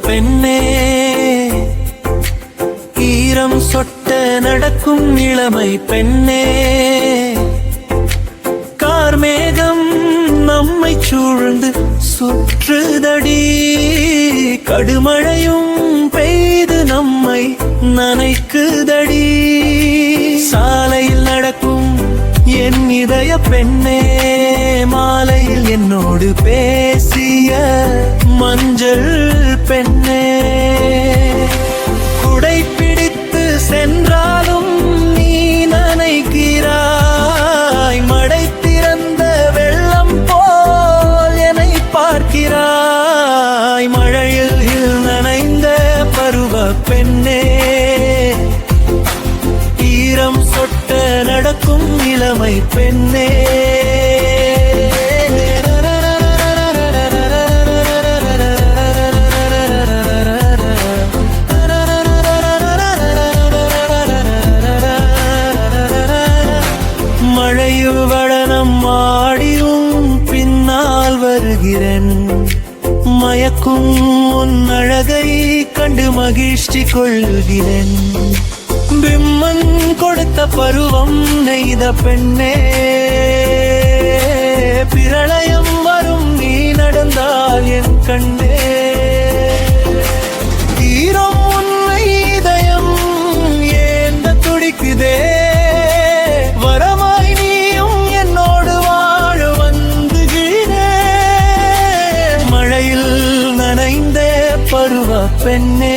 பெண்ணே, ஈரம் சொட்ட நடக்கும் இளமை பெண்ணே, கார்மேகம் நம்மை சூழ்ந்து சுற்றுதடி, கடுமழையும் பெய்து நம்மை நனைக்குதடி, சாலையில் நடக்கும் என் இதய பெண்ணே, மாலையில் என்னோடு பேசிய மஞ்சள் பெண்ணே, குடை பிடித்து சென்றாலும் நீ நனைக்கிறாய், மடை திறந்த வெள்ளம் போல் என்னை பார்க்கிறாய், மழையில் நனைந்த பருவ பெண்ணே, ஈரம் சொட்ட நடக்கும் இளமை பெண்ணே, மழையில் வடனம் ஆடியும் பின்னால் வருகிறேன், மயக்கும் உன் அழகை கண்டு மகிழ்ச்சி கொள்கிறேன், பிம்மன் கொடுத்த பருவம் நெய்த பெண்ணே, பிரளயம் வரும் நீ நடந்தால் என் கண்ணே, ஈரம் உன்னை இதயம் ஏந்த துடிக்குதே, வரமாய் நீயும் என்னோடு வாழ வந்துகிறே, மழையில் நனைந்த பருவ பெண்ணே,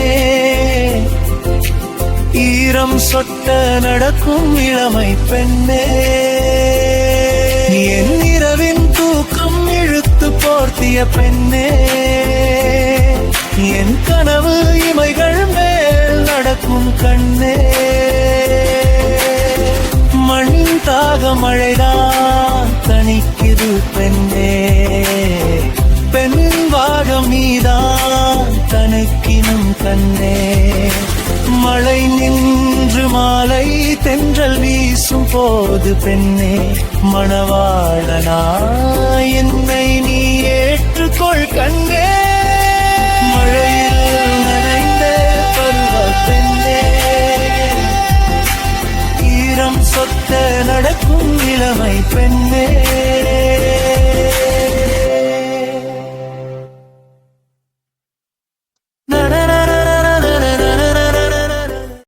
ஈரம் சொட்ட நடக்கும் இளமை பெண்ணே, என் இரவின் தூக்கம் இழுத்து போர்த்திய பெண்ணே, என் கனவு இமைகள் மேல் நடக்கும் கண்ணே, மண் தாக மழைதான் தணிக்குது பெண்ணே, பெண் வாகம் நீதான் தனக்கினும் கண்ணே, மழை நின்று மாலை தென்றல் வீசும் போது பெண்ணே, மணவாளனா என்னை நீ ஏற்றுக்கொள் கண்ணே, மழையில் நனைந்த பருவ பெண்ணே, ஈரம் சொத்த நடக்கும் இளமை பெண்ணே.